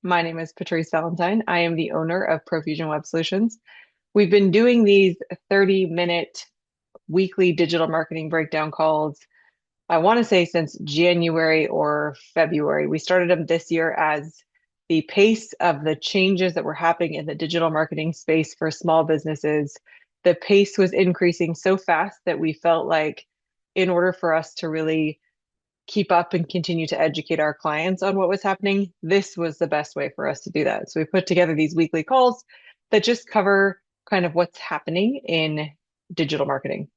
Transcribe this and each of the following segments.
My name is Patrice Valentine. I am the owner of Profusion Web Solutions. We've been doing these 30-minute weekly digital marketing breakdown calls, I want to say since January or February. We started them this year as the pace of the changes that were happening in the digital marketing space for small businesses. The pace was increasing so fast that we felt like in order for us to really keep up and continue to educate our clients on what was happening, this was the best way for us to do that. So we put together these weekly calls that just cover kind of what's happening in digital marketing.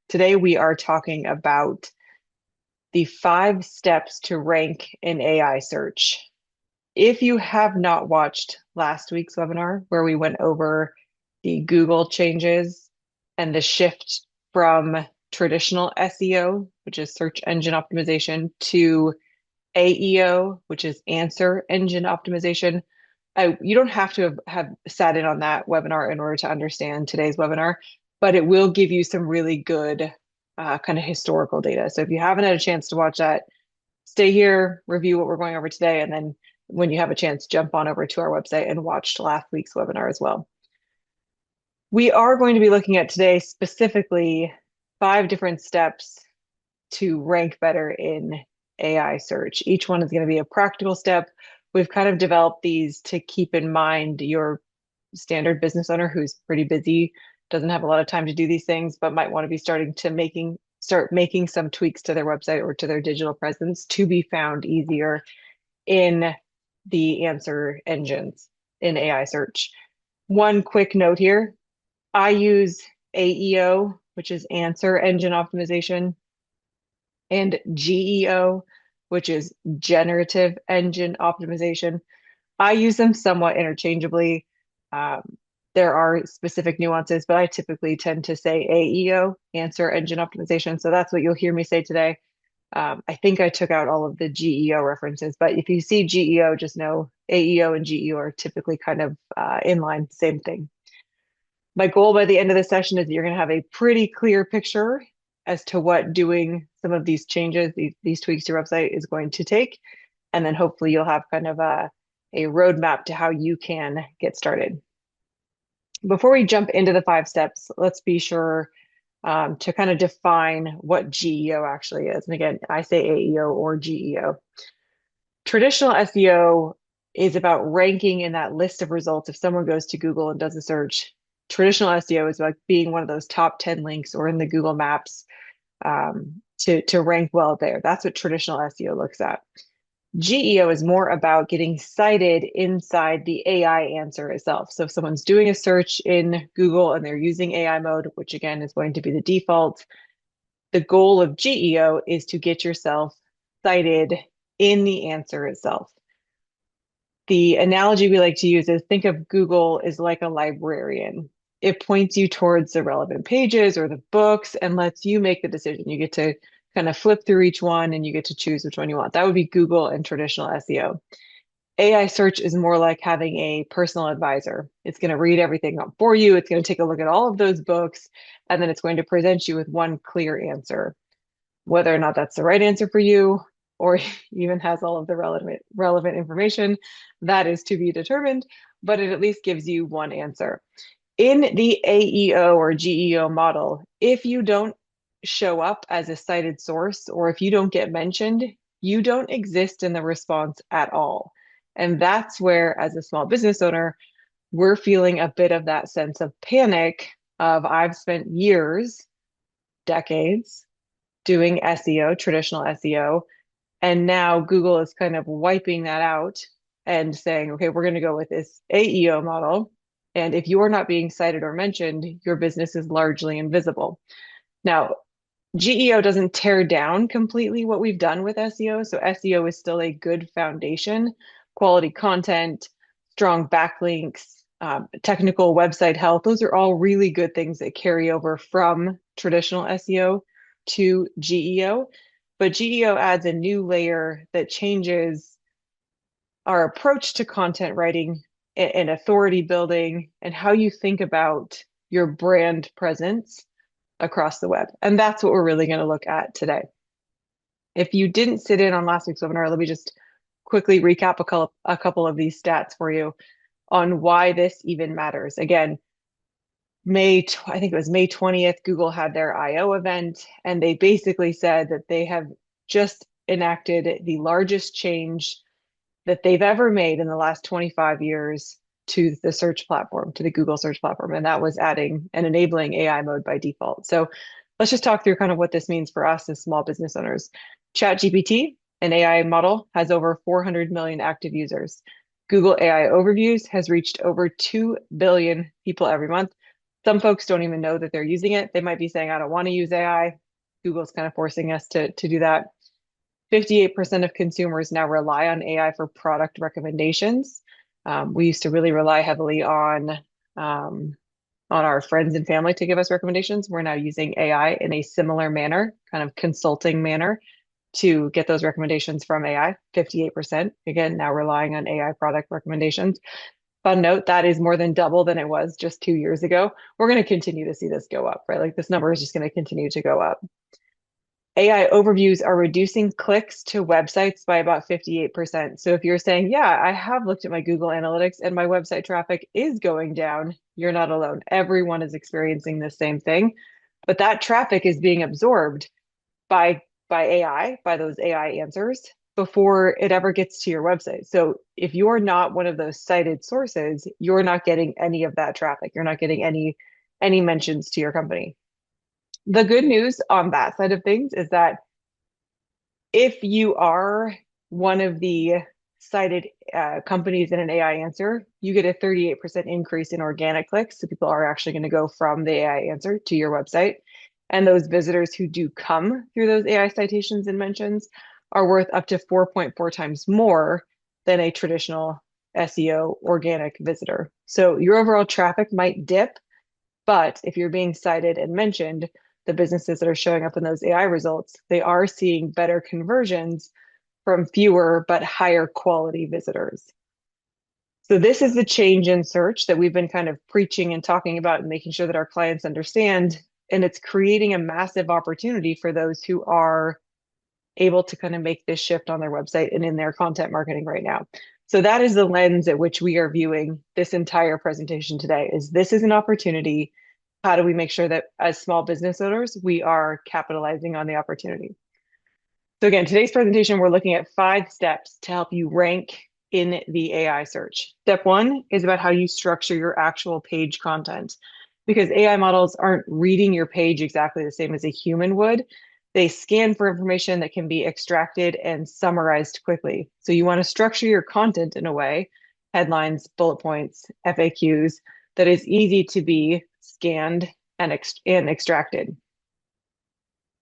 Today, we are talking about the 5 steps to rank in AI search. If you have not watched last week's webinar where we went over the Google changes and the shift from traditional SEO, which is search engine optimization, to AEO, which is answer engine optimization, you don't have to have sat in on that webinar in order to understand today's webinar, but it will give you some really good kind of historical data. So if you haven't had a chance to watch that, stay here, review what we're going over today, and then when you have a chance, jump on over to our website and watch last week's webinar as well. We are going to be looking at today specifically 5 different steps to rank better in AI search. Each one is going to be a practical step. We've kind of developed these to keep in mind your standard business owner who's pretty busy, doesn't have a lot of time to do these things, but might want to be start making some tweaks to their website or to their digital presence to be found easier in the answer engines in AI search. One quick note here, I use AEO, which is answer engine optimization, and GEO, which is generative engine optimization. I use them somewhat interchangeably. Um, there are specific nuances, but I typically tend to say AEO, answer engine optimization. So that's what you'll hear me say today. I think I took out all of the GEO references, but if you see GEO, just know AEO and GEO are typically kind of in line, same thing. My goal by the end of the session is that you're going to have a pretty clear picture as to what doing some of these changes, these tweaks to your website is going to take. And then hopefully you'll have kind of a roadmap to how you can get started. Before we jump into the 5 steps, let's be sure to kind of define what GEO actually is. And again, I say AEO or GEO. Traditional SEO is about ranking in that list of results. If someone goes to Google and does a search, traditional SEO is about being one of those top 10 links or in the Google Maps to rank well there. That's what traditional SEO looks at. GEO is more about getting cited inside the AI answer itself. So if someone's doing a search in Google and they're using AI mode, which again is going to be the default, the goal of GEO is to get yourself cited in the answer itself. The analogy we like to use is think of Google as like a librarian. It points you towards the relevant pages or the books and lets you make the decision. You get to kind of flip through each one and you get to choose which one you want. That would be Google and traditional SEO. AI search is more like having a personal advisor. It's going to read everything up for you. It's going to take a look at all of those books, and then it's going to present you with one clear answer. Whether or not that's the right answer for you, or even has all of the relevant information, that is to be determined, but it at least gives you one answer. In the AEO or GEO model, if you don't show up as a cited source, or if you don't get mentioned, you don't exist in the response at all. And that's where, as a small business owner, we're feeling a bit of that sense of panic of I've spent years, decades, doing SEO, traditional SEO, and now Google is kind of wiping that out and saying, okay, we're going to go with this AEO model. And if you're not being cited or mentioned, your business is largely invisible. Now, GEO doesn't tear down completely what we've done with SEO. So SEO is still a good foundation, quality content, strong backlinks, technical website health. Those are all really good things that carry over from traditional SEO to GEO. But GEO adds a new layer that changes our approach to content writing and authority building and how you think about your brand presence across the web. And that's what we're really going to look at today. If you didn't sit in on last week's webinar, let me just quickly recap a couple of these stats for you on why this even matters. Again, I think it was May 20th, Google had their I/O event, and they basically said that they have just enacted the largest change that they've ever made in the last 25 years to the search platform, to the Google search platform. And that was adding and enabling AI mode by default. So let's just talk through kind of what this means for us as small business owners. ChatGPT, an AI model, has over 400 million active users. Google AI Overviews has reached over 2 billion people every month. Some folks don't even know that they're using it. They might be saying, I don't want to use AI. Google's kind of forcing us to do that. 58% of consumers now rely on AI for product recommendations. We used to really rely heavily on our friends and family to give us recommendations. We're now using AI in a similar manner, kind of consulting manner, to get those recommendations from AI. 58%, again, now relying on AI product recommendations. Fun note, that is more than double than it was just 2 years ago. We're going to continue to see this go up, right? Like this number is just going to continue to go up. AI overviews are reducing clicks to websites by about 58%. So if you're saying, yeah, I have looked at my Google Analytics and my website traffic is going down, you're not alone. Everyone is experiencing the same thing, but that traffic is being absorbed by AI, by those AI answers before it ever gets to your website. So if you're not one of those cited sources, you're not getting any of that traffic. You're not getting any mentions to your company. The good news on that side of things is that if you are one of the cited companies in an AI answer, you get a 38% increase in organic clicks. So people are actually going to go from the AI answer to your website. And those visitors who do come through those AI citations and mentions are worth up to 4.4 times more than a traditional SEO organic visitor. So your overall traffic might dip, but if you're being cited and mentioned, the businesses that are showing up in those AI results, they are seeing better conversions from fewer but higher quality visitors. So this is the change in search that we've been kind of preaching and talking about and making sure that our clients understand. And it's creating a massive opportunity for those who are able to kind of make this shift on their website and in their content marketing right now. So that is the lens at which we are viewing this entire presentation today. Is this is an opportunity. How do we make sure that as small business owners, we are capitalizing on the opportunity? So again, today's presentation, we're looking at 5 steps to help you rank in the AI search. Step 1 is about how you structure your actual page content, because AI models aren't reading your page exactly the same as a human would. They scan for information that can be extracted and summarized quickly. So you want to structure your content in a way, headlines, bullet points, FAQs, that is easy to be scanned and extracted.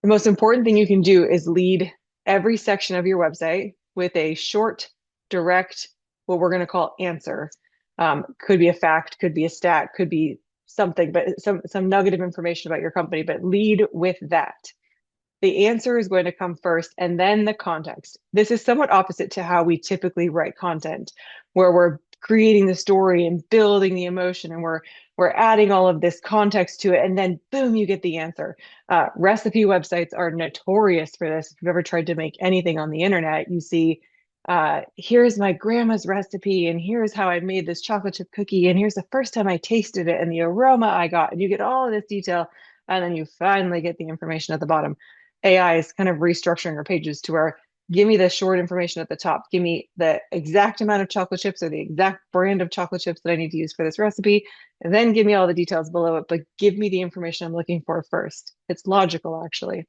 The most important thing you can do is lead every section of your website with a short, direct, what we're going to call answer. Could be a fact, could be a stat, could be something, but some nugget of information about your company, but lead with that. The answer is going to come first and then the context. This is somewhat opposite to how we typically write content, where we're creating the story and building the emotion and we're adding all of this context to it, and then boom, you get the answer. Recipe websites are notorious for this. If you've ever tried to make anything on the internet, you see, here's my grandma's recipe, and here's how I made this chocolate chip cookie, and here's the first time I tasted it and the aroma I got, and you get all of this detail, and then you finally get the information at the bottom. AI is kind of restructuring our pages to where give me the short information at the top. Give me the exact amount of chocolate chips or the exact brand of chocolate chips that I need to use for this recipe. And then give me all the details below it, but give me the information I'm looking for first. It's logical, actually.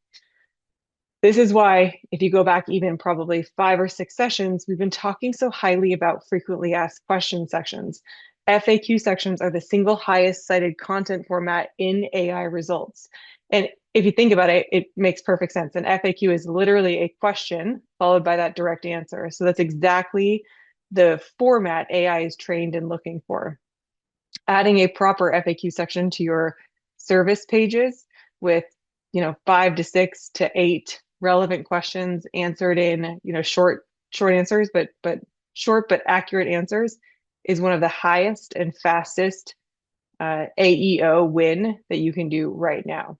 This is why, if you go back even probably 5 or 6 sessions, we've been talking so highly about frequently asked question sections. FAQ sections are the single highest cited content format in AI results. And if you think about it, it makes perfect sense. An FAQ is literally a question followed by that direct answer. So that's exactly the format AI is trained in looking for. Adding a proper FAQ section to your service pages with 5 to 6 to 8 relevant questions answered in short answers, but short but accurate answers is one of the highest and fastest AEO win that you can do right now.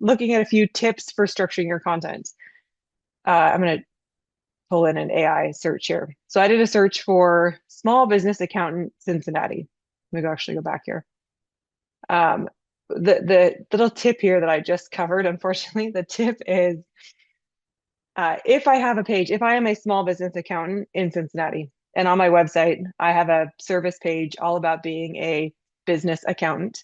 Looking at a few tips for structuring your content. I'm going to pull in an AI search here. So I did a search for small business accountant Cincinnati. Let me actually go back here. Um, the little tip here that I just covered, unfortunately, the tip is if I have a page, if I am a small business accountant in Cincinnati, and on my website, I have a service page all about being a business accountant.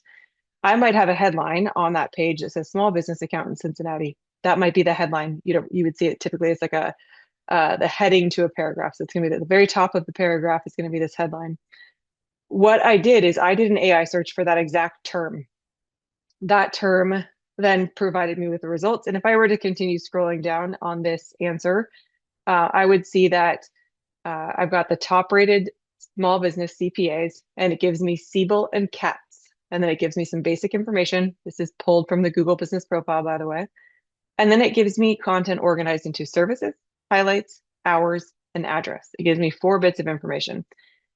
I might have a headline on that page that says small business accountant Cincinnati. That might be the headline. You would see it typically as like a the heading to a paragraph. So it's going to be at the very top of the paragraph. It's going to be this headline. What I did is I did an AI search for that exact term. That term then provided me with the results. And if I were to continue scrolling down on this answer, I would see that I've got the top rated small business CPAs, and it gives me Siebel and Katz. And then it gives me some basic information. This is pulled from the Google Business Profile, by the way. And then it gives me content organized into services, highlights, hours, and address. It gives me 4 bits of information.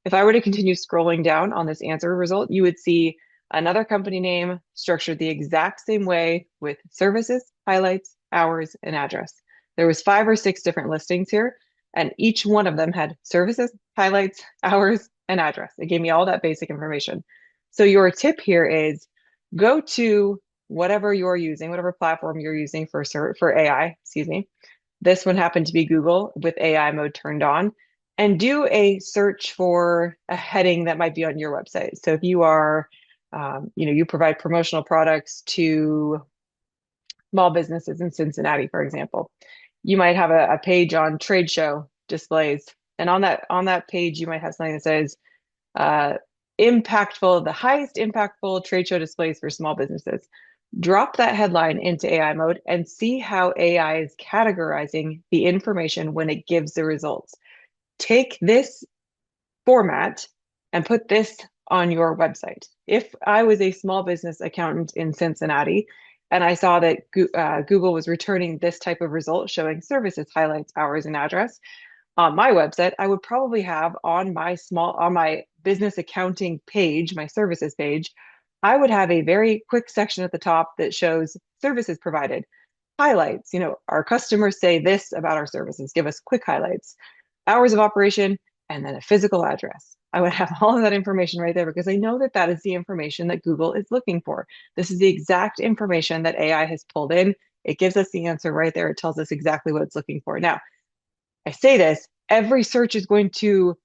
If I were to continue scrolling down on this answer result, you would see another company name structured the exact same way with services, highlights, hours, and address. There was 5 or 6 different listings here, and each one of them had services, highlights, hours, and address. It gave me all that basic information. So your tip here is go to whatever you're using, whatever platform you're using for AI, excuse me. This one happened to be Google with AI mode turned on, and do a search for a heading that might be on your website. So if you are, you provide promotional products to small businesses in Cincinnati, for example, you might have a page on trade show displays, and on that page you might have something that says uh, the highest impactful trade show displays for small businesses. Drop that headline into AI mode and see how AI is categorizing the information when it gives the results. Take this format and put this on your website. If I was a small business accountant in Cincinnati and I saw that Google was returning this type of result showing services, highlights, hours, and address, on my website, I would probably have on my business accounting page, my services page, I would have a very quick section at the top that shows services provided, highlights. Our customers say this about our services, give us quick highlights, hours of operation, and then a physical address. I would have all of that information right there because I know that that is the information that Google is looking for. This is the exact information that AI has pulled in. It gives us the answer right there. It tells us exactly what it's looking for. Now, I say this, every search is going to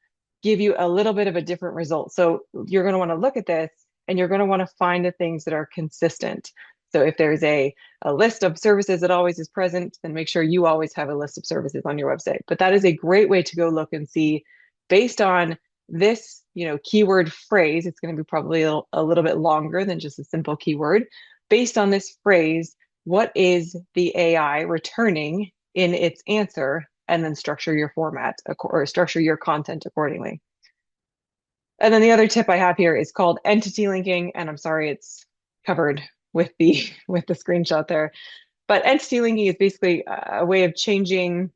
give you a little bit of a different result. So you're going to want to look at this and you're going to want to find the things that are consistent. So if there's a list of services that always is present, then make sure you always have a list of services on your website. But that is a great way to go look and see based on this, keyword phrase, it's going to be probably a little bit longer than just a simple keyword. Based on this phrase, what is the AI returning in its answer, and then structure your format or structure your content accordingly. And then the other tip I have here is called entity linking, and I'm sorry it's covered with the screenshot there. But entity linking is basically a way of changing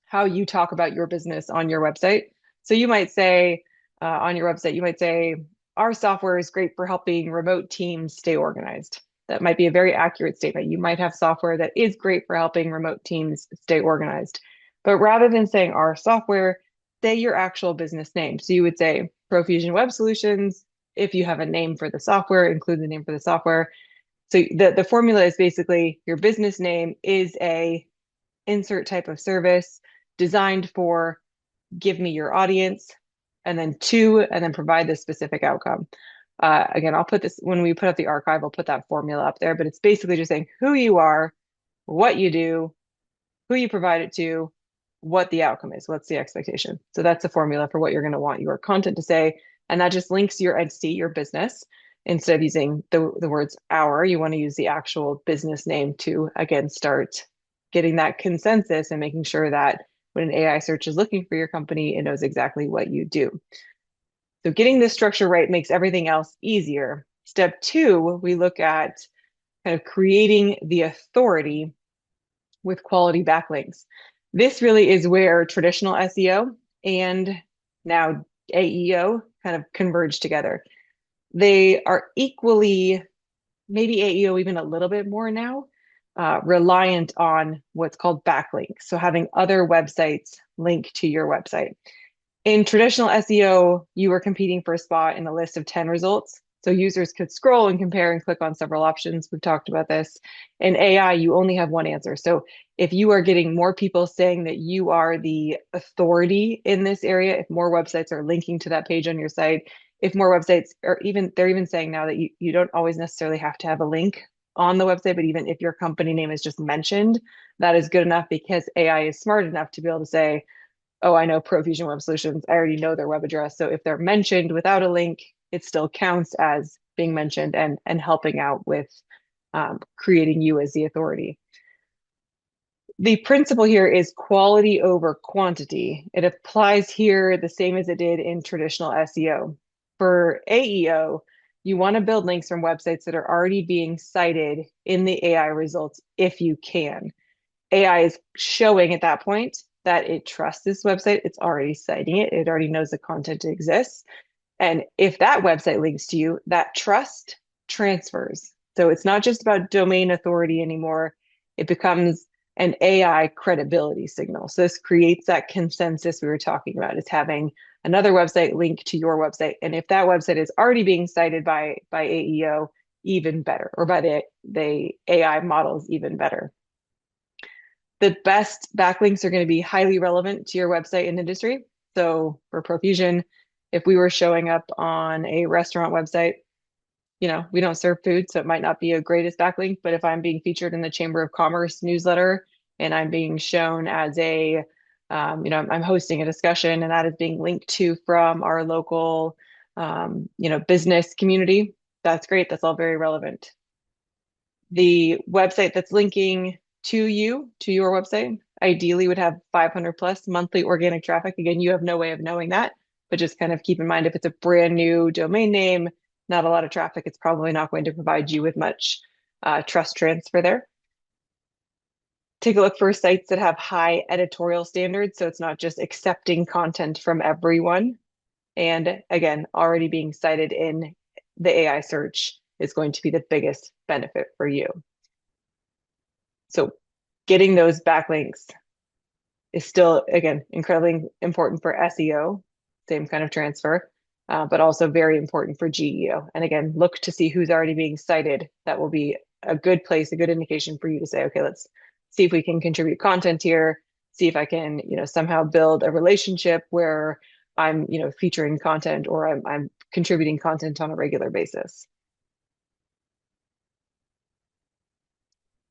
how you talk about your business on your website. So you might say on your website, you might say, our software is great for helping remote teams stay organized. That might be a very accurate statement. You might have software that is great for helping remote teams stay organized. But rather than saying our software, say your actual business name. So you would say Profusion Web Solutions. If you have a name for the software, include the name for the software. So the formula is basically your business name is a insert type of service designed for give me your audience, and then provide this specific outcome. Again, I'll put this, when we put up the archive, I'll put that formula up there, but it's basically just saying who you are, what you do, who you provide it to, what the outcome is, what's the expectation. So that's the formula for what you're going to want your content to say. And that just links your entity, your business. Instead of using the words our, you want to use the actual business name to, again, start getting that consensus and making sure that when an AI search is looking for your company, it knows exactly what you do. So getting this structure right makes everything else easier. Step 2, we look at kind of creating the authority with quality backlinks. This really is where traditional SEO and now AEO kind of converge together. They are equally, maybe AEO even a little bit more now, reliant on what's called backlinks. So having other websites link to your website. In traditional SEO, you were competing for a spot in a list of 10 results. So users could scroll and compare and click on several options. We've talked about this. In AI, you only have one answer. So if you are getting more people saying that you are the authority in this area, if more websites are linking to that page on your site, if more websites are even, they're even saying now that you don't always necessarily have to have a link on the website, but even if your company name is just mentioned, that is good enough because AI is smart enough to be able to say, oh, I know Profusion Web Solutions. I already know their web address. So if they're mentioned without a link, it still counts as being mentioned and helping out with creating you as the authority. The principle here is quality over quantity. It applies here the same as it did in traditional SEO. For AEO, you want to build links from websites that are already being cited in the AI results if you can. AI is showing at that point that it trusts this website. It's already citing it. It already knows the content exists. And if that website links to you, that trust transfers. So it's not just about domain authority anymore. It becomes an AI credibility signal. So this creates that consensus we were talking about, is having another website link to your website. And if that website is already being cited by AEO, even better, or by the AI models, even better. The best backlinks are going to be highly relevant to your website and industry. So for Profusion, if we were showing up on a restaurant website, we don't serve food, so it might not be a greatest backlink, but if I'm being featured in the Chamber of Commerce newsletter and I'm being shown as I'm hosting a discussion and that is being linked to from our local, business community, that's great. That's all very relevant. The website that's linking to your website, ideally would have 500 plus monthly organic traffic. Again, you have no way of knowing that, but just kind of keep in mind if it's a brand new domain name, not a lot of traffic, it's probably not going to provide you with much trust transfer there. Take a look for sites that have high editorial standards. So it's not just accepting content from everyone. And again, already being cited in the AI search is going to be the biggest benefit for you. So getting those backlinks is still, again, incredibly important for SEO, same kind of transfer, but also very important for GEO. And again, look to see who's already being cited. That will be a good place, a good indication for you to say, okay, let's see if we can contribute content here, see if I can, somehow build a relationship where I'm, featuring content or I'm contributing content on a regular basis.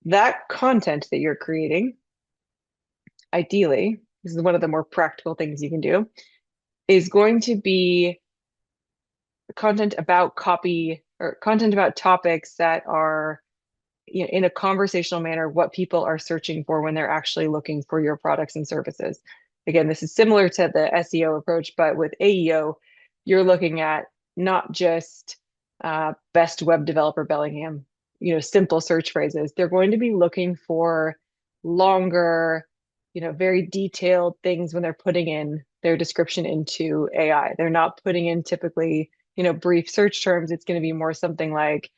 That content that you're creating, ideally, this is one of the more practical things you can do, is going to be content about copy or content about topics that are, in a conversational manner, what people are searching for when they're actually looking for your products and services. Again, this is similar to the SEO approach, but with AEO, you're looking at not just best web developer Bellingham, simple search phrases. They're going to be looking for longer, very detailed things when they're putting in their description into AI. They're not putting in typically, brief search terms. It's going to be more something like,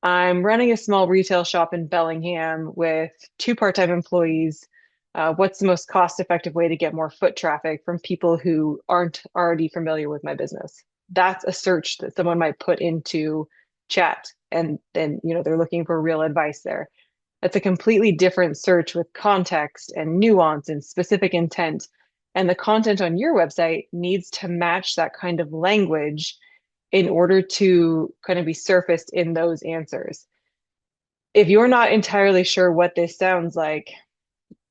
I'm running a small retail shop in Bellingham with 2 part-time employees. What's the most cost-effective way to get more foot traffic from people who aren't already familiar with my business? That's a search that someone might put into chat, and then they're looking for real advice there. That's a completely different search with context and nuance and specific intent. And the content on your website needs to match that kind of language in order to kind of be surfaced in those answers. If you're not entirely sure what this sounds like,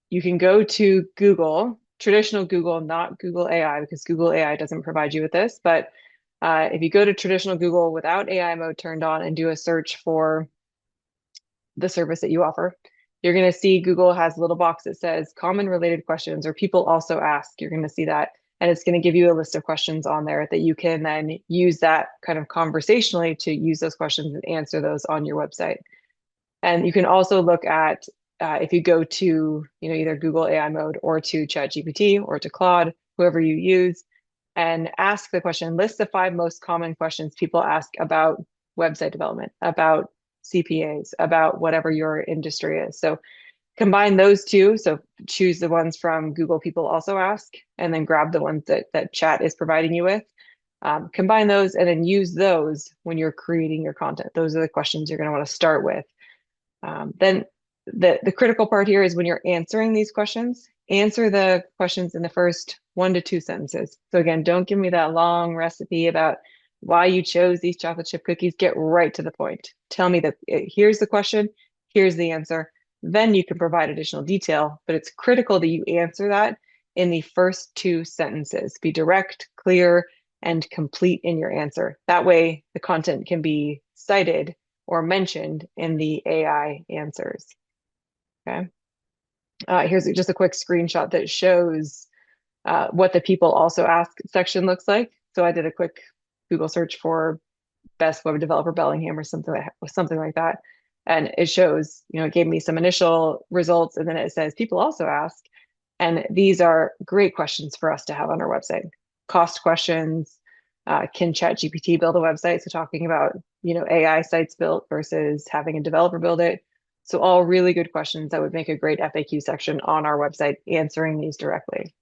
you can go to Google, traditional Google, not Google AI, because Google AI doesn't provide you with this. But if you go to traditional Google without AI mode turned on and do a search for the service that you offer, you're going to see Google has a little box that says common related questions or people also ask. You're going to see that. And it's going to give you a list of questions on there that you can then use that kind of conversationally to use those questions and answer those on your website. And you can also look at if you go to either Google AI mode or to ChatGPT or to Claude, whoever you use, and ask the question, list the 5 most common questions people ask about website development, about CPAs about whatever your industry is. So combine those two. So choose the ones from Google People Also Ask, and then grab the ones that chat is providing you with. Combine those and then use those when you're creating your content. Those are the questions you're going to want to start with. Then the critical part here is when you're answering these questions, answer the questions in the first 1 to 2 sentences. So again, don't give me that long recipe about why you chose these chocolate chip cookies. Get right to the point. Tell me that here's the question, here's the answer. Then you can provide additional detail, but it's critical that you answer that in the first 2 sentences. Be direct, clear, and complete in your answer. That way, the content can be cited or mentioned in the AI answers. Okay. Here's just a quick screenshot that shows what the people also ask section looks like. So I did a quick Google search for best web developer Bellingham or something like that. And it shows, it gave me some initial results, and then it says people also ask. And these are great questions for us to have on our website. Cost questions, can ChatGPT build a website? So talking about, AI sites built versus having a developer build it. So all really good questions that would make a great FAQ section on our website, answering these directly.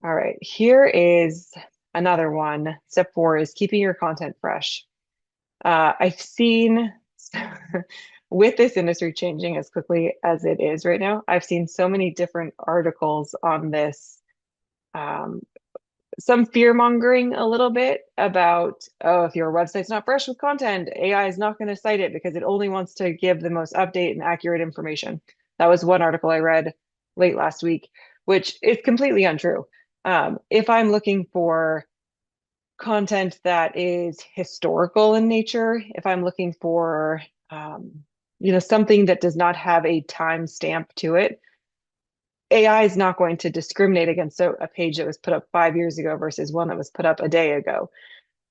All right, here is another one. Step 4 is keeping your content fresh. I've seen with this industry changing as quickly as it is right now, I've seen so many different articles on this. Some fear mongering a little bit about, oh, if your website's not fresh with content, AI is not going to cite it because it only wants to give the most update and accurate information. That was one article I read late last week, which is completely untrue. If I'm looking for content that is historical in nature, if I'm looking for, something that does not have a time stamp to it, AI is not going to discriminate against a page that was put up 5 years ago versus one that was put up a day ago.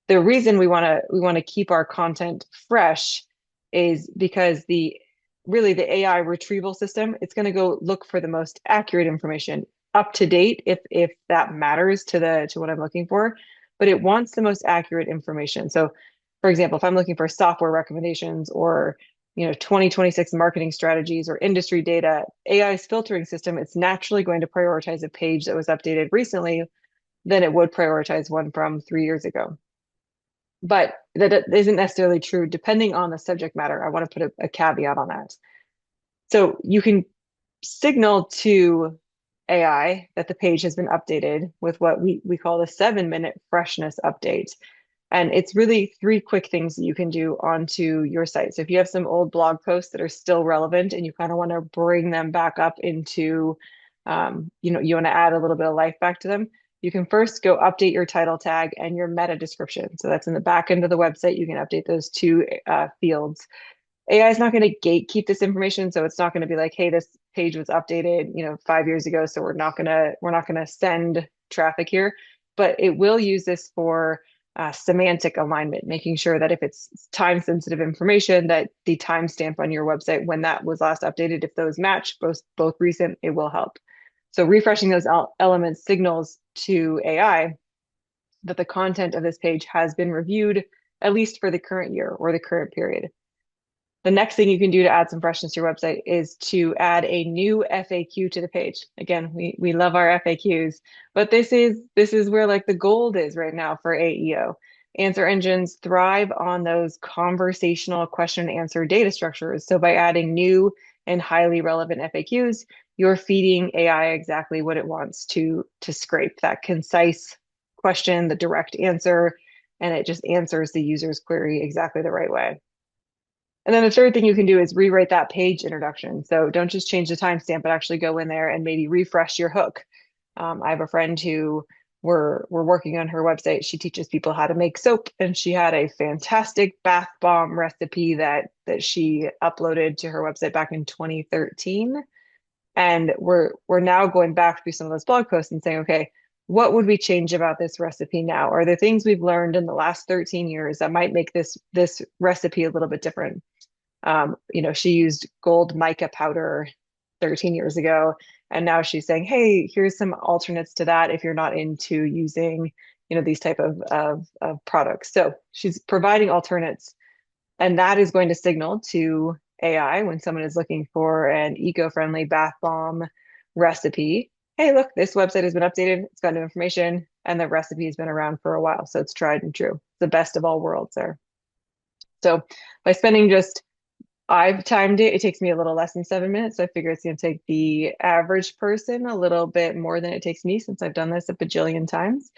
The reason we want to keep our content fresh is because the AI retrieval system, it's going to go look for the most accurate information, up to date if that matters to what I'm looking for, but it wants the most accurate information. So for example, if I'm looking for software recommendations or 2026 marketing strategies or industry data, AI's filtering system, it's naturally going to prioritize a page that was updated recently than it would prioritize one from 3 years ago. But that isn't necessarily true depending on the subject matter. I want to put a caveat on that. So you can signal to AI that the page has been updated with what we call the 7-minute freshness update. And it's really 3 quick things that you can do onto your site. So if you have some old blog posts that are still relevant and you kind of want to bring them back up into, you want to add a little bit of life back to them, you can first go update your title tag and your meta description. So that's in the back end of the website. You can update those 2 fields. AI is not going to gatekeep this information, so it's not going to be like, hey, this page was updated, 5 years ago, so we're not gonna send traffic here. But it will use this for semantic alignment, making sure that if it's time-sensitive information, that the timestamp on your website when that was last updated, if those match both recent, it will help. So refreshing those elements signals to AI that the content of this page has been reviewed, at least for the current year or the current period. The next thing you can do to add some freshness to your website is to add a new FAQ to the page. Again, we love our FAQs, but this is where like the gold is right now for AEO. Answer engines thrive on those conversational question and answer data structures. So by adding new and highly relevant FAQs, you're feeding AI exactly what it wants to scrape, that concise question, the direct answer, and it just answers the user's query exactly the right way. And then the third thing you can do is rewrite that page introduction. So don't just change the timestamp, but actually go in there and maybe refresh your hook. I have a friend who we're working on her website. She teaches people how to make soap, and she had a fantastic bath bomb recipe that she uploaded to her website back in 2013. And we're now going back through some of those blog posts and saying, okay, what would we change about this recipe now? Are there things we've learned in the last 13 years that might make this recipe a little bit different? She used gold mica powder 13 years ago, and now she's saying, hey, here's some alternates to that if you're not into using, these type of products. So she's providing alternates And that is going to signal to AI when someone is looking for an eco-friendly bath bomb recipe. Hey, look, this website has been updated. It's got new information, and the recipe has been around for a while. So it's tried and true. The best of all worlds there. So by spending just, I've timed it, it takes me a little less than 7 minutes. So I figure it's going to take the average person a little bit more than it takes me since I've done this a bajillion times.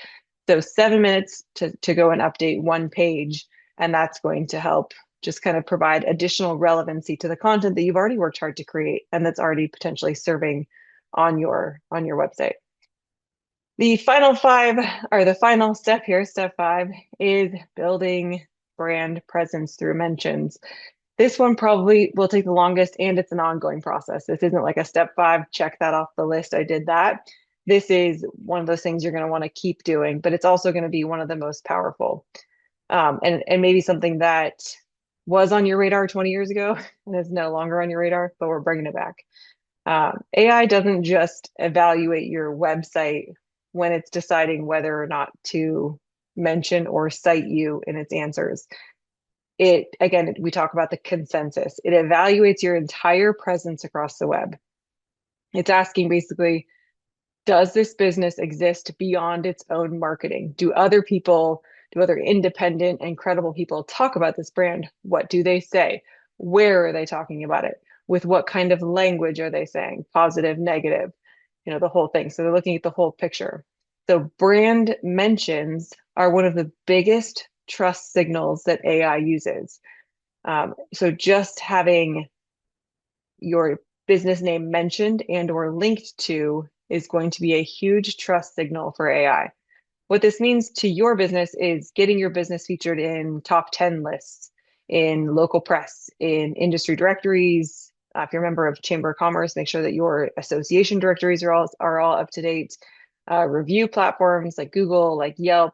So 7 minutes to go and update one page, and that's going to help just kind of provide additional relevancy to the content that you've already worked hard to create and that's already potentially serving on your website. The final five, or the final step here, step five, is building brand presence through mentions. This one probably will take the longest and it's an ongoing process. This isn't like a step five, check that off the list, I did that. This is one of those things you're going to want to keep doing, but it's also going to be one of the most powerful. And maybe something that was on your radar 20 years ago and is no longer on your radar, but we're bringing it back. AI doesn't just evaluate your website when it's deciding whether or not to mention or cite you in its answers. It, again, we talk about the consensus. It evaluates your entire presence across the web. It's asking basically, does this business exist beyond its own marketing? Do other people, do other independent and credible people talk about this brand? What do they say? Where are they talking about it? With what kind of language are they saying? Positive, negative, the whole thing. So they're looking at the whole picture. So brand mentions are one of the biggest trust signals that AI uses. So just having your business name mentioned and or linked to is going to be a huge trust signal for AI. What this means to your business is getting your business featured in top 10 lists, in local press, in industry directories. If you're a member of Chamber of Commerce, make sure that your association directories are all up to date. Review platforms like Google, like Yelp.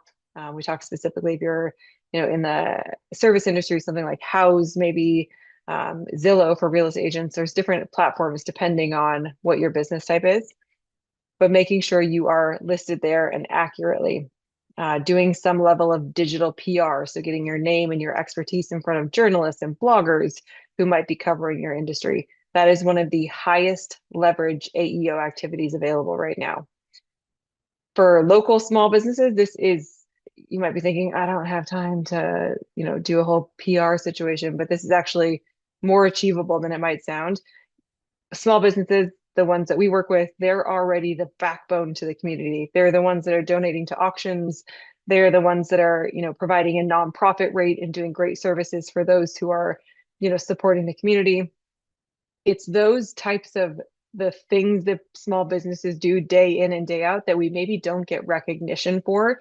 We talked specifically if you're in the service industry, something like House, maybe Zillow for real estate agents. There's different platforms depending on what your business type is, but making sure you are listed there and accurately. Doing some level of digital PR, so getting your name and your expertise in front of journalists and bloggers who might be covering your industry. That is one of the highest leverage AEO activities available right now. For local small businesses, this is, you might be thinking, I don't have time to, do a whole PR situation, but this is actually more achievable than it might sound. Small businesses, the ones that we work with, they're already the backbone to the community. They're the ones that are donating to auctions. They're the ones that are, providing a nonprofit rate and doing great services for those who are, supporting the community. It's those types of the things that small businesses do day in and day out that we maybe don't get recognition for,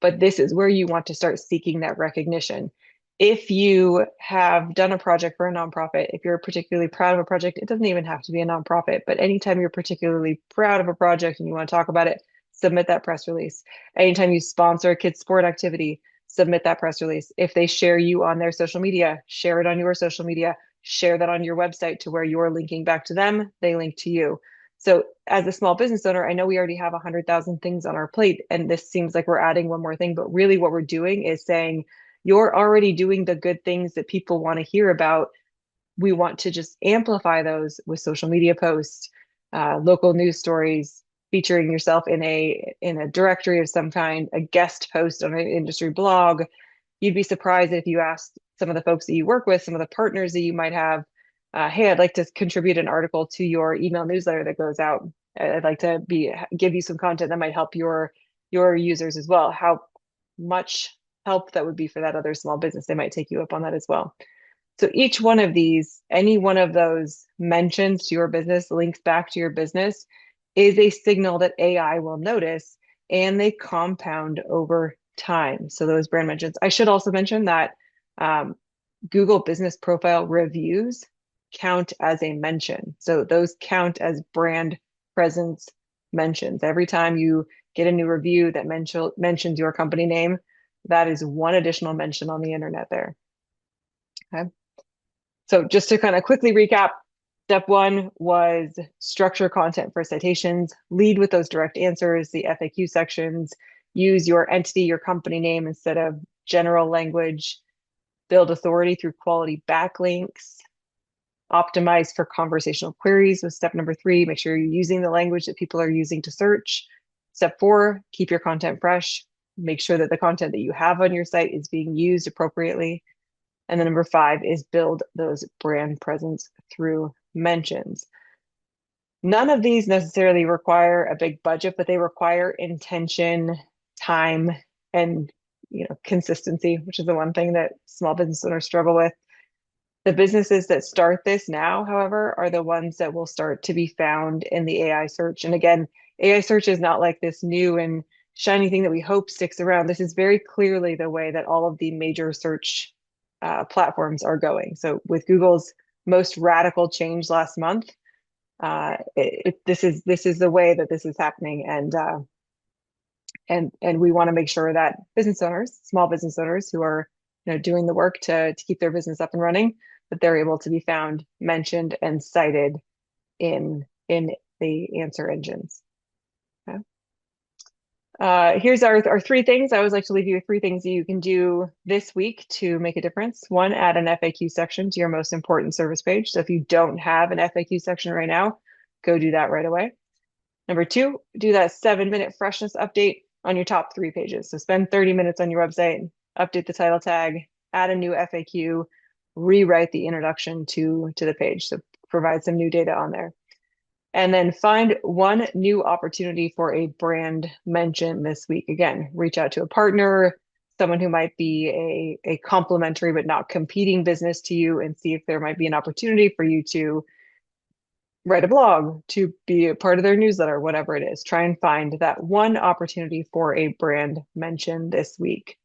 but this is where you want to start seeking that recognition. If you have done a project for a nonprofit, if you're particularly proud of a project, it doesn't even have to be a nonprofit, but anytime you're particularly proud of a project and you want to talk about it, submit that press release. Anytime you sponsor a kid's sport activity, submit that press release. If they share you on their social media, share it on your social media, share that on your website to where you're linking back to them, they link to you. So as a small business owner, I know we already have 100,000 things on our plate, and this seems like we're adding one more thing, but really what we're doing is saying, you're already doing the good things that people want to hear about. We want to just amplify those with social media posts, local news stories, featuring yourself in a directory of some kind, a guest post on an industry blog. You'd be surprised if you asked some of the folks that you work with, some of the partners that you might have, hey, I'd like to contribute an article to your email newsletter that goes out. I'd like to give you some content that might help your users as well. How much help that would be for that other small business. They might take you up on that as well. So each one of these, any one of those mentions to your business, links back to your business, is a signal that AI will notice, and they compound over time. So those brand mentions. I should also mention that Google Business Profile reviews count as a mention. So those count as brand presence mentions. Every time you get a new review that mentions your company name, that is one additional mention on the internet there. Okay. So just to kind of quickly recap, step one was structure content for citations, lead with those direct answers, the FAQ sections, use your entity, your company name instead of general language. build authority through quality backlinks, optimize for conversational queries with step number 3. Make sure you're using the language that people are using to search. Step 4, keep your content fresh. Make sure that the content that you have on your site is being used appropriately. And then number 5 is build those brand presence through mentions. None of these necessarily require a big budget, but they require intention, time, and consistency, which is the one thing that small business owners struggle with. The businesses that start this now, however, are the ones that will start to be found in the AI search. And again, AI search is not like this new and shiny thing that we hope sticks around. This is very clearly the way that all of the major search platforms are going. So with Google's most radical change last month, this is the way that this is happening, and we want to make sure that business owners, small business owners who are doing the work to keep their business up and running, that they're able to be found, mentioned, and cited in the answer engines. Okay. Here's our 3 things. I always like to leave you with 3 things that you can do this week to make a difference. 1, add an FAQ section to your most important service page. So if you don't have an FAQ section right now, go do that right away. Number 2, do that 7-minute freshness update on your top 3 pages. So spend 30 minutes on your website, update the title tag, add a new FAQ, rewrite the introduction to the page. So provide some new data on there. And then find 1 new opportunity for a brand mention this week. Again, reach out to a partner, someone who might be a complementary but not competing business to you, and see if there might be an opportunity for you to write a blog, to be a part of their newsletter, whatever it is. Try and find that 1 opportunity for a brand mention this week.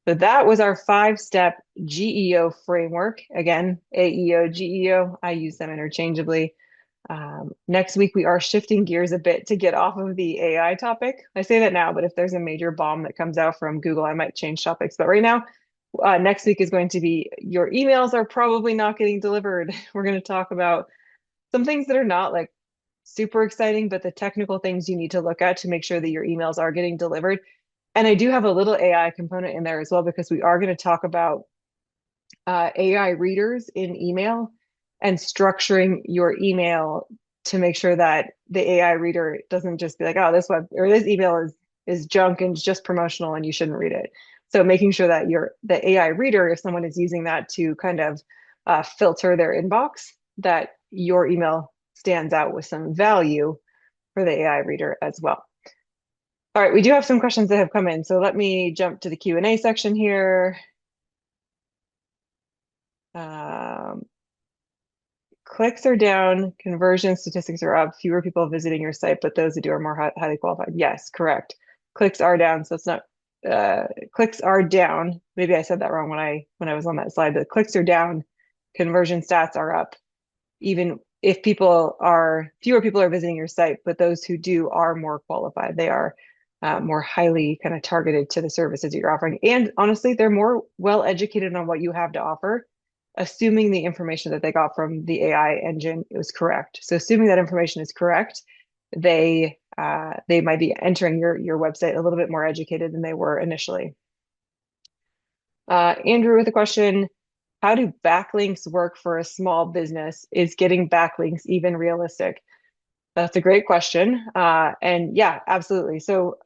So that was our 5-step GEO framework. Again, AEO, GEO, I use them interchangeably. Next week, we are shifting gears a bit to get off of the AI topic. I say that now, but if there's a major bomb that comes out from Google, I might change topics. But right now, next week is going to be your emails are probably not getting delivered. We're going to talk about some things that are not like super exciting, but the technical things you need to look at to make sure that your emails are getting delivered. And I do have a little AI component in there as well, because we are going to talk about AI readers in email and structuring your email to make sure that the AI reader doesn't just be like, oh, this web or this email is junk and just promotional and you shouldn't read it. So making sure that the AI reader, if someone is using that to kind of filter their inbox, that your email stands out with some value for the AI reader as well. All right, we do have some questions that have come in, so let me jump to the Q&A section here. Clicks are down, conversion statistics are up, fewer people visiting your site, but those who do are more highly qualified. Yes, correct. Clicks are down, so it's not clicks are down. Maybe I said that wrong when I was on that slide, but clicks are down, conversion stats are up. Even if fewer people are visiting your site, but those who do are more qualified. They are more highly kind of targeted to the services that you're offering. And honestly, they're more well educated on what you have to offer, assuming the information that they got from the AI engine was correct. So assuming that information is correct, they might be entering your website a little bit more educated than they were initially. Andrew with a question, how do backlinks work for a small business? Is getting backlinks even realistic? That's a great question. And yeah, absolutely. So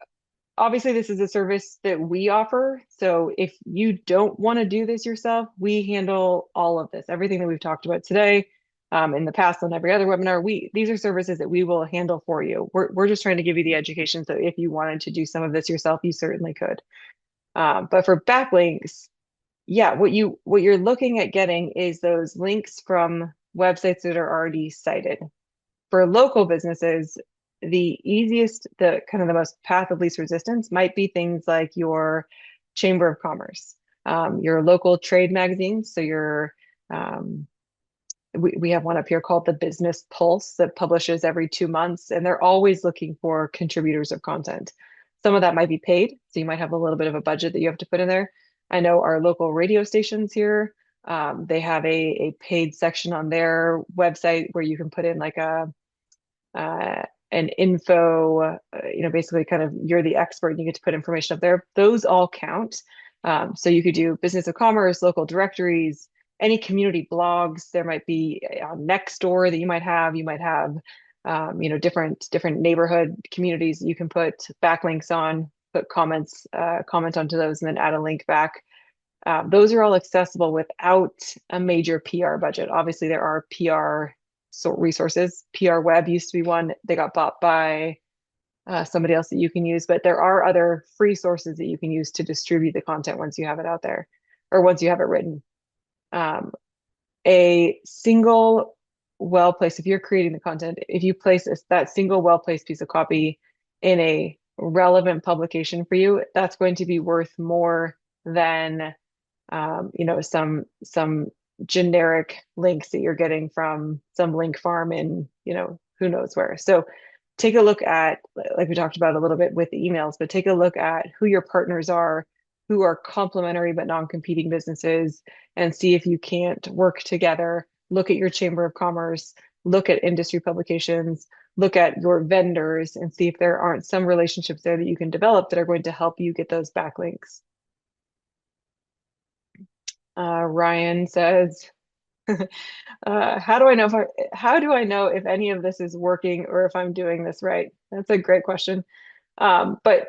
obviously this is a service that we offer. So if you don't want to do this yourself, we handle all of this, everything that we've talked about today, in the past on every other webinar. These are services that we will handle for you. We're just trying to give you the education. So if you wanted to do some of this yourself, you certainly could. But for backlinks, yeah, what you're looking at getting is those links from websites that are already cited. For local businesses, the easiest, the kind of the most path of least resistance might be things like your Chamber of Commerce, your local trade magazines. So we have one up here called the Business Pulse that publishes every 2 months, and they're always looking for contributors of content. Some of that might be paid, so you might have a little bit of a budget that you have to put in there. I know our local radio stations here, they have a paid section on their website where you can put in like an info, basically kind of you're the expert and you get to put information up there. Those all count. So you could do business of commerce, local directories, any community blogs. There might be a next door that you might have. You might have, different neighborhood communities that you can put backlinks on, put comment onto those, and then add a link back. Those are all accessible without a major PR budget. Obviously, there are PR resources. PR Web used to be one. They got bought by somebody else that you can use, but there are other free sources that you can use to distribute the content once you have it out there or once you have it written. Um, a single well-placed, if you're creating the content, if you place that single well-placed piece of copy in a relevant publication for you, that's going to be worth more than some generic links that you're getting from some link farm in, who knows where. So take a look at, like we talked about a little bit with the emails, but take a look at who your partners are, who are complementary but non-competing businesses, and see if you can't work together. Look at your Chamber of Commerce, look at industry publications, look at your vendors, and see if there aren't some relationships there that you can develop that are going to help you get those backlinks. Ryan says, how do I know if any of this is working or if I'm doing this right? That's a great question. But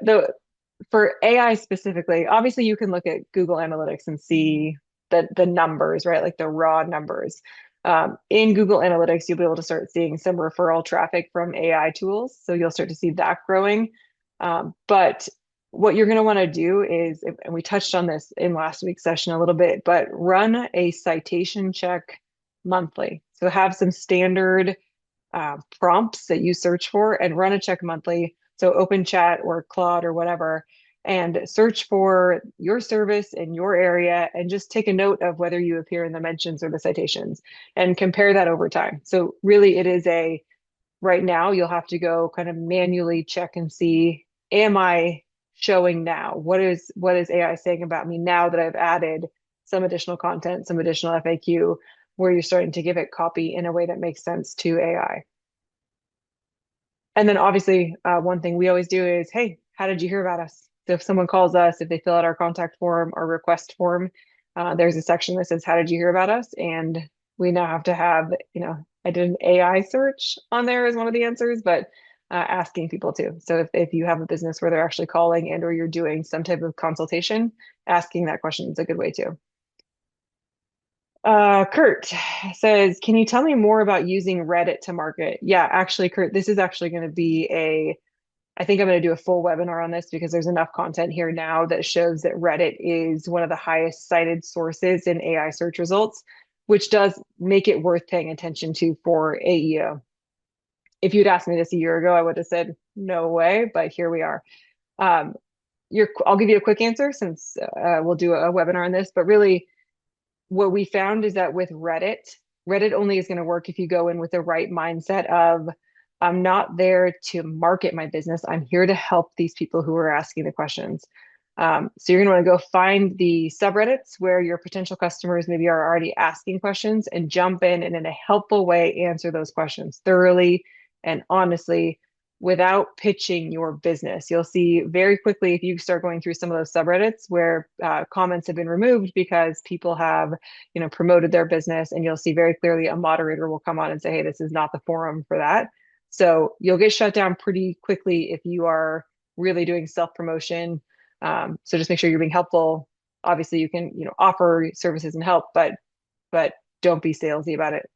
for AI specifically, obviously you can look at Google Analytics and see the numbers, right? Like the raw numbers. In Google Analytics, you'll be able to start seeing some referral traffic from AI tools. So you'll start to see that growing. But what you're going to want to do is, and we touched on this in last week's session a little bit, but run a citation check monthly. So have some standard prompts that you search for and run a check monthly. So open chat or Claude or whatever, and search for your service in your area and just take a note of whether you appear in the mentions or the citations and compare that over time. So really it is right now you'll have to go kind of manually check and see, am I showing now? What is AI saying about me now that I've added some additional content, some additional FAQ, where you're starting to give it copy in a way that makes sense to AI. And then obviously, one thing we always do is, hey, how did you hear about us? So if someone calls us, if they fill out our contact form or request form, there's a section that says, how did you hear about us? And we now have to have, I did an AI search on there as one of the answers, but asking people too. So if you have a business where they're actually calling and or you're doing some type of consultation, asking that question is a good way too. Kurt says, can you tell me more about using Reddit to market? Yeah, actually, Kurt, this is actually going to be I think I'm going to do a full webinar on this because there's enough content here now that shows that Reddit is one of the highest cited sources in AI search results, which does make it worth paying attention to for AEO. If you'd asked me this a year ago, I would have said, no way, but here we are. Um, I'll give you a quick answer since we'll do a webinar on this, but really, what we found is that with Reddit only is going to work if you go in with the right mindset of, I'm not there to market my business. I'm here to help these people who are asking the questions. So you're going to want to go find the subreddits where your potential customers maybe are already asking questions and jump in and in a helpful way answer those questions thoroughly and honestly without pitching your business. You'll see very quickly if you start going through some of those subreddits where comments have been removed because people have, promoted their business, and you'll see very clearly a moderator will come on and say, hey, this is not the forum for that. So you'll get shut down pretty quickly if you are really doing self-promotion. So just make sure you're being helpful. Obviously, you can, offer services and help, but don't be salesy about it.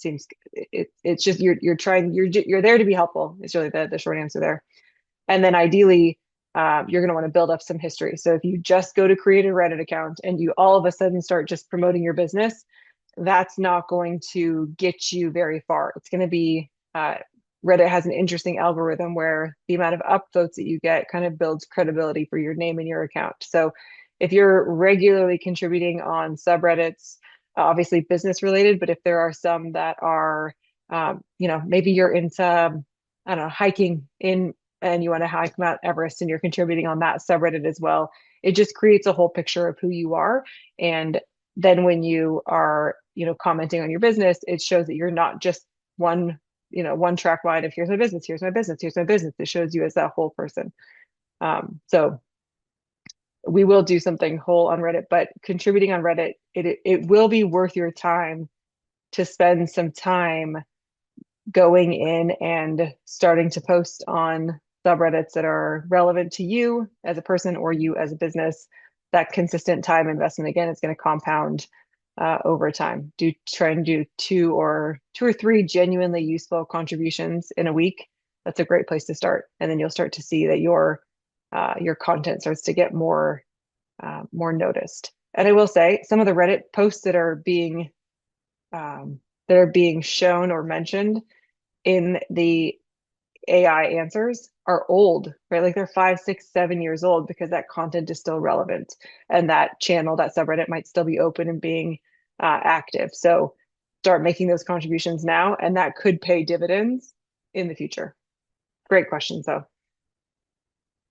It's just you're there to be helpful. It's really the short answer there. And then ideally, you're going to want to build up some history. So if you just go to create a Reddit account and you all of a sudden start just promoting your business, that's not going to get you very far. It's going to be Reddit has an interesting algorithm where the amount of upvotes that you get kind of builds credibility for your name and your account. So if you're regularly contributing on subreddits, obviously business related, but if there are some that are, maybe you're into, I don't know, hiking in and you want to hike Mount Everest and you're contributing on that subreddit as well, it just creates a whole picture of who you are. And then when you are, commenting on your business, it shows that you're not just one track mind of here's my business, here's my business, here's my business. It shows you as that whole person. So we will do something whole on Reddit, but contributing on Reddit, it will be worth your time to spend some time going in and starting to post on subreddits that are relevant to you as a person or you as a business. That consistent time investment, again, is going to compound over time. Try and do two or three genuinely useful contributions in a week. That's a great place to start, and then you'll start to see that your content starts to get more noticed. And I will say, some of the Reddit posts that are being shown or mentioned in the AI answers are old, right? Like they're 5, 6, 7 years old because that content is still relevant and that channel, that subreddit might still be open and being active. So start making those contributions now, and that could pay dividends in the future. Great questions, though.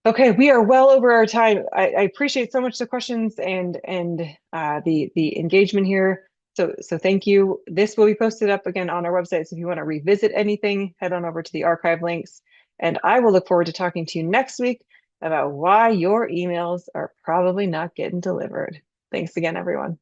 Okay, we are well over our time. I appreciate so much the questions and the engagement here. So thank you. This will be posted up again on our website. So if you want to revisit anything, head on over to the archive links. And I will look forward to talking to you next week about why your emails are probably not getting delivered. Thanks again, everyone.